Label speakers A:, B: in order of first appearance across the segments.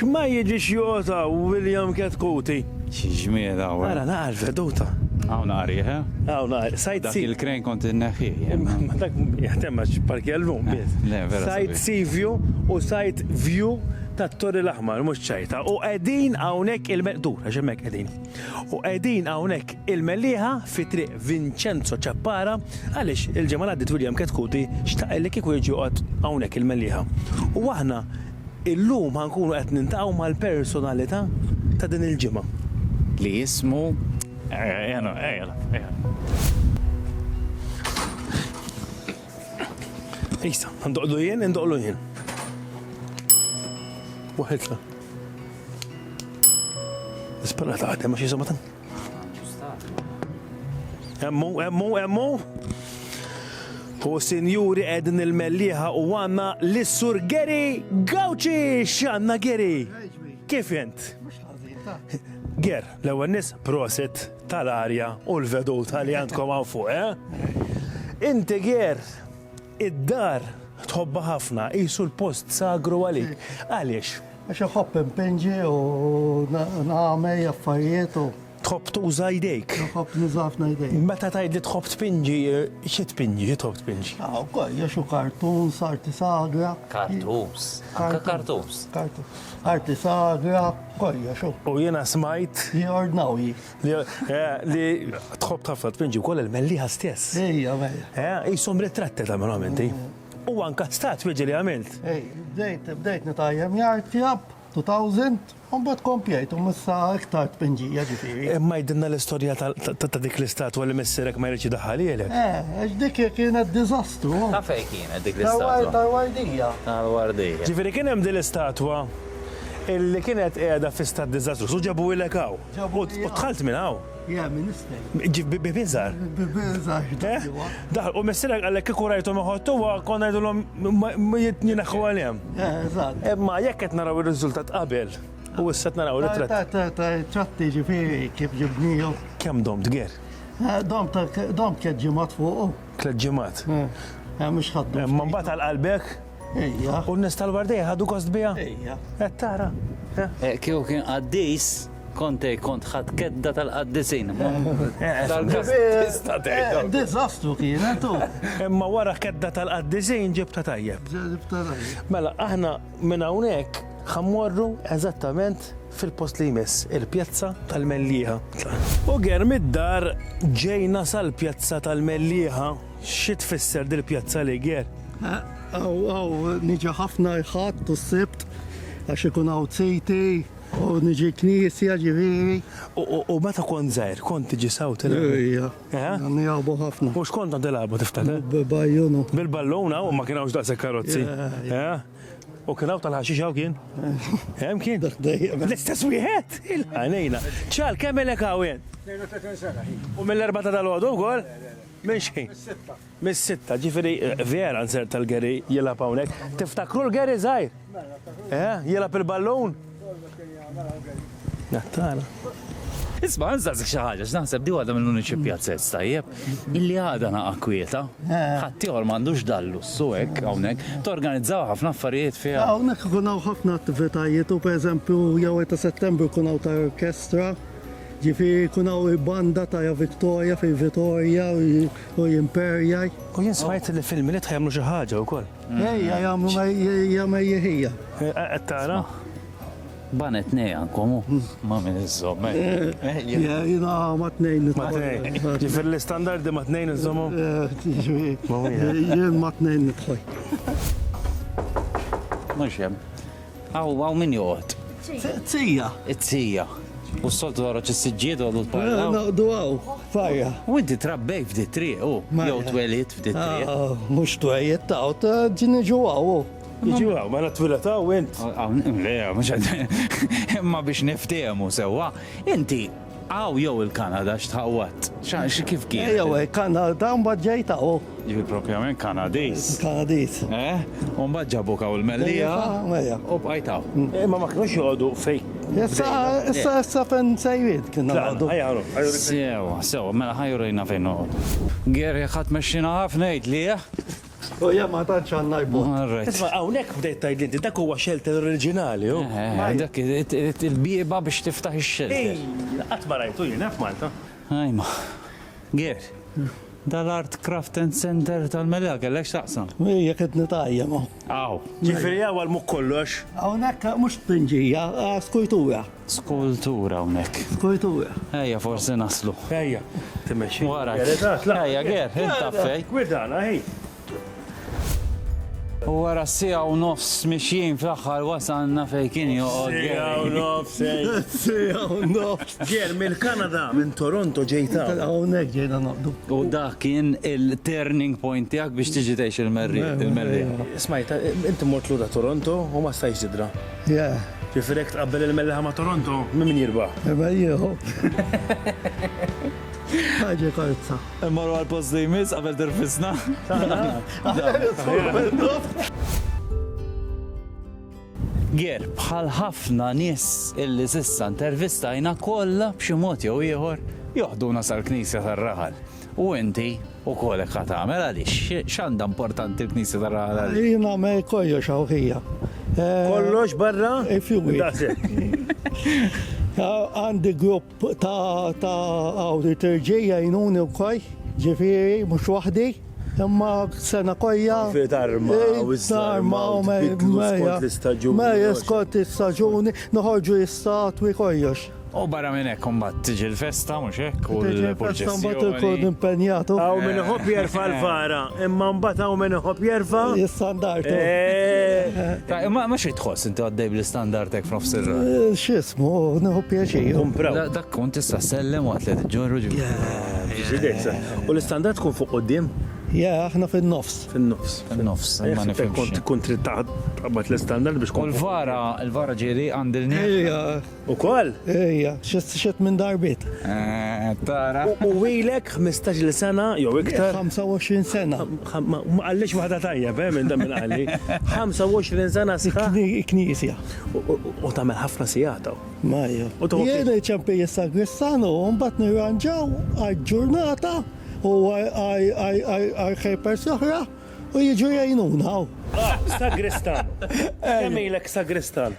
A: X'ma jiġi xjota William Catcoty.
B: Xieġmieda,
A: Ara naqar veduta.
B: għaw nari, ha?
A: Għaw naqar, sajt
B: Dak il-kren kont il-neħi.
A: Ma dak jahtemma x'parki għal-lum.
B: le, vera
A: Sajt
B: sabiħ.
A: Sea View u sajt View ta' Torri l-Aħmar, mux ċajta. U għedin għawnek il-Dur, għaxemmek għedin. U għedin għawnek il-Melliħa fi triq Vincenzo Ċappara, għalix il-ġemal għaddit William Catcoty xtaq li kiku jiġi għawnek il-Melliħa. U għahna il-lum ħankunu qed nintaqgħu mal-personalità ta' din il-ġimgħa.
B: Li jismu.
A: Ejja. Issa, ndoqlu jien. Waħedla. Ispara taħdem ma xi samatan. Emmu. U sinjuri qegħdin il-Melliħa u għandna l-Sur Geri Gawċi. X'għandna Geri? Kif int? Ger, l-ewwel nies proset tal-arja u l-veduta li għandkom hawn fuq, Inti Ger, id-dar tħobba ħafna, qisu l-post sagru għalik. Għaliex?
C: Għax ħobb impenġi u nagħmel affarijiet u
A: Tħobb tuża jdejk.
C: ħobb niżafna idej.
A: Meta tgħid li tħobb tpinġi, xi tħobb tpinġi?
C: Kojja xu kartuns, arti sagra.
B: Kartums. Anka kartums.
C: Arti sagra, kojja xu.
A: U jiena smajt
C: Jordnaw
A: li tħobb ħafna tpinġi wkoll il-Melliħa stess.
C: Ejja, mejja.
A: Jisom ritratti ta' monumenti. U anka stat weġi li għamilt.
C: Bdejt nitajjem jartjab 2000, un bat kompjajt, u missa iktar tpinġija ġifiri.
A: Imma jdinna l-istorja ta' dik l-istatwa li missirek ma jridx daħħalielek.
C: Għax dik kienet dizastru.
B: Ta' fej kienet dik l-istatwa?
C: Tal-wardija.
B: Tal-wardija.
A: Ġifieri kien hemm din l-istatwa illi kienet qiegħda fi stat diżastru, su ġabu ilek hawn. U tħalt minn hawn.
C: Ja, minister.
A: Bibinżar.
C: Bibinżar.
A: Daħal, u missirek għallek kieku rajtu meħottu konna jgħidulhom ma jitnienaħħu għalihom.
C: Eżatt.
A: Imma jekk qed naraw ir-riżultat qabel u issa qed naraw ir-ritratt.
C: Tratti ġifiri kif ġibniju.
A: Kemm domt ger?
C: Dom kħed ġimat fuq.
A: Tliet ġimgħat.
C: Mux ħaddu.
A: Imma mbagħad għal-qalbek
C: Ejja.
A: u n-nies tal-Wardija ħadu kost bija.
C: Ejja.
A: Qed tara.
B: Kieku kien qaddis, kont ħadd kedda tal-qaddisin.
C: Dizastru kienet u.
A: Imma wara kedda tal-qaddisejn ġibta tajjeb. Mela, aħna minn hawnhekk ħammorru eżattament fil-post li jmiss il-pjazza tal-Melliħa. U ger mid-dar ġejna sal-pjazza tal-Melliħa. Xi tfisser dil-pjazza li ger?
C: Aw, niġi ħafna iħat u s-sibt għax ikun għaw tsejti u niġi knisja ġiviri.
A: U meta kont żgħir, kont tiġi saw tilgħab?
C: Ejja. Għanni għabu ħafna.
A: U x'kont tilgħabu tiftakar?
C: Bajjunu.
A: Bil-balluna u ma kienx daqshekk karozzi. U kien hawn tal-ħaxix hawn kien? Hemm kien? L-istess wieħed? Għanejna. ċal, kemm ilek hawn?
D: 32 sena.
A: U mill-4 tal-għodu wkoll? Minn xejn? Mis-sitta, ġifieri vera nsert tal-Geri jilab hawnhekk. Tiftakru l-Geri żgħir? Jilab il-ballun? Nattana.
B: Isma' nżażik xi ħaġa, x'naħseb di għadha mill-uniċi pjazzett tajjeb, illi għadha naqa' kwieta. Ħadd ieħor m'għandux dallu s-suq hawnhekk, torganizzaw ħafna affarijiet fiha.
C: Hawnhekk ikun hawn ħafna attivitajiet u pereżempju jew ta' Settembru kun hawn ta' orkestra. Ġifieri kun hawn banda ta' Victoria fi Vittoria u Imperja.
A: U jien smajt li fil-miliet ħajamlu xi ħaġa wkoll.
C: Ejja, jagħmlu jieħija.
A: Qed tara?
B: Banet nejan komu, ma minn iż-żomm.
C: Jina ma t-nejn.
A: Ġifieri l-istandardi ma tnejn iżommu?
C: Jien ma t-nejn nitħoj.
B: Mhux hemm. Għaw min joqgħod?
C: Tsija.
B: It-tija. U s-soltu għarraċ s-sġied għadu t-parlaw.
C: Naqdu għaw, fajja.
B: U inti trabbej f'di triq, jew twelit f'di triq.
C: Mux twejjet ta' ġini ġuwaw.
A: Jiġu għaw, ma natwilata u int.
B: Le, mux imma biex niftehmu sewa. Inti, għaw jew il-Kanada x'tħawat. Kif kien?
C: Jew Kanada mbagħad u.
B: Ġifi propjament Kanadis.
C: Kanadis.
B: Mbagħad ġabuk għaw il-Melliħa. U bqajtaw.
A: Ma ma kienux joqogħdu fej.
C: Issa fen sejwid kien għadu.
B: Sewa, mela ħajurejna fejn noqgħod. Geri ħadd mexxina ħafna jgħid li
C: U jemma tanċ għanna jbun.
B: All right.
A: Isma' hawnhekk bdejt tgħidli dak huwa shelter oriġinali, hu.
B: Dak il-bieba biex tiftaħ ix-xelter.
A: Qatt ma rajtu jien f'Malta.
B: Ajma. Ger, dal-Art Craft and Center tal-Mela kellek x'taqsam.
C: Ija ked nitajja ma.
B: Aw,
A: Ġifieri għal muk kollox.
C: Hawnhekk mhux pinġija, skujtura.
B: skultura hawnhekk.
C: Skujtura.
B: Ejja forsi naslu.
A: Ejja, timmexxi.
B: Wara.
A: Eżatt, la.
B: Ejja, Ger, inta fej.
A: Gwidana, ej.
B: U wara sija u nofs mixjien fl-aħħar wasanna fej kien joqgħod
A: Sija u
B: Ger.
A: nofs, ej.
C: Sija u nofs.
A: Ġer mill-Kanada, minn Toronto ġejta.
C: Hawnhekk ġejna noqdu.
B: U dak kien il-turning point tiegħek biex tiġi tgħix il-merri.
A: Smajta, inti mort luda Toronto u ma stajx tidra.
C: Yeah.
A: Ġifieri hekk tqabbel il-melleħa ma' Toronto, min jirbaħ?
C: Eba jieħu. Ħaġa karza.
B: Marru għal-post li jmiss qabel terfisna. Ger, bħal ħafna nies illi sissa intervistajna kollha b'xi mod jew ieħor joħduna sal-Knisja tar-Raħal. U inti u kollek ħa tagħmel għaliex x'għandha importanti l-Knisja tar-Raħal għaliex?
C: Jina me kollox xawħija.
A: Kollox barra?
C: If you will. Għandi grupp ta' awriterġija jnuni u koj, ġifiri, mux wahdi, imma sena kojja.
A: Fi tarma u
C: tarma u meja skont l-istaġuni, noħorġu l-istatwi kollox.
B: U barra minn hekk imbagħad tiġi l-festa mhux hekk u
C: Mbagħad ikun
B: l-proċessjoni.
C: impenjatu.
A: Għaw minn ħobb jerfa l-fara, imma mbagħad għaw minn ħobb jerfa.
C: Standardu.
B: Ma xi tħoss inti għaddej bl-istandard hekk f'nofs ir
C: Xismu, nħu pjaċir.
A: Kumpraw.
B: dak kont tista' sellem waqt li tiġġorru
A: U l-istandard tkun fuq qoddim
C: Ja, aħna fin-nofs.
A: fin-nofs.
B: nofs ma nifhimx.
A: Kont trid taqbad l-istandard biex
B: U
A: kont.
B: l-vara ġieri għandilni.
C: Ejja,
A: Ukoll?
C: ejja, xet minn darbit.
B: Tara.
A: U wilek 15 sena jew iktar.
C: 25 sena.
A: Ma għallix waħda tajjeb, minn dan minn għalli. 25 sena sħa.
C: Knisja.
A: U tagħmel ħafna sigħata.
C: Majja.
A: U toħob
C: Jena ċempej sagristano, un-bat nirranġaw għal-ġurnata u għal-ħejper soħra u jiġu jajnuna.
A: Sagristan. Kemmilek sagristan.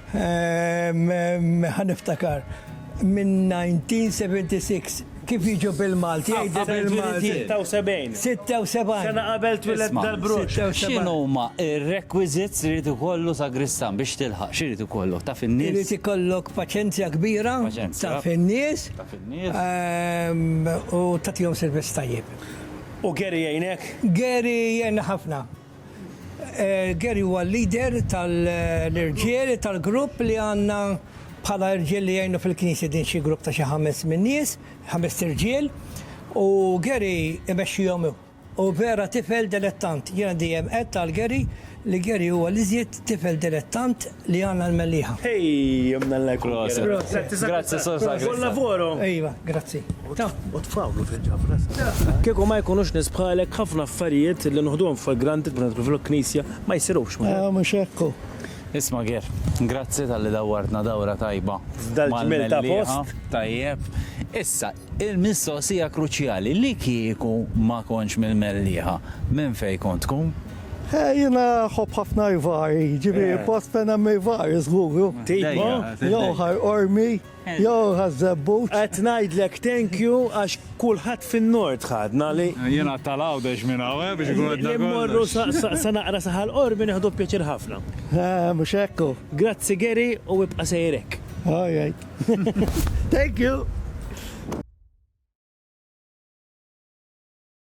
D: ħaniftakar minn 1976 kif jiġu bil-Malti, jgħidu bil-Malti.
A: 76.
D: 76.
A: Sena qabel twilet dal-brux.
B: X'inhu ma ir-requisites li rid ikollu sagristan biex tilħaq? X'irid ikollu? Taf in-nies?
D: Irid ikollok paċenzja kbira,
B: Paċenzja.
D: taf in-nies
B: Taf in-nies?
D: u tagħtihom servizz tajjeb.
A: U Geri jgħinek?
D: Gary jenna ħafna. Gary huwa l-leader tal-irġiel tal-grupp li għandna bħala irġiel li jgħinu fil-knisja din xi grupp ta' xi 5 min nies, 5 irġiel, u Gary imexxihom hu. U vera tifel dilettant. Jiena dejjem qed tal-Gary li Gary huwa l-iżjed tifel dilettant li għandna l-melliħa.
A: Hej, jomna l-lek.
B: Grazie, Sor Sagristan.
A: Buon lavoro.
D: Ejwa, grazzi. Ta'
A: U tfawlu fil-ġafra. Kieku ma jkunux nisbħalek ħafna affarijiet li nħduhom fil-granted fil-knisja ma jsirux ma.
C: Mux ekku.
B: Isma' Ger, grazzi tal-li dawwartna dawra tajba.
A: F'dal-ġmil ta'
B: Mal-melliħa,
A: post.
B: Tajjeb. Issa, il-mistoqsija kruċjali li kieku ma konx mill-melliħa, minn fej kont tkun?
C: Jena ħob ħafna jvari, ġibi post fena me jvari zguru.
A: Tipo,
C: Joħar ormi, joħar zebbut.
A: għet najdlek thank you għax kulħadd fin-nord ħadna li
B: Jena tal-għawdex minn għawe biex
A: li mmorru sa naqra saħal orbi neħdu pjaċir ħafna.
C: Mux ekku.
A: Grazzi Geri u ibqa sejrek.
C: All right. Thank you.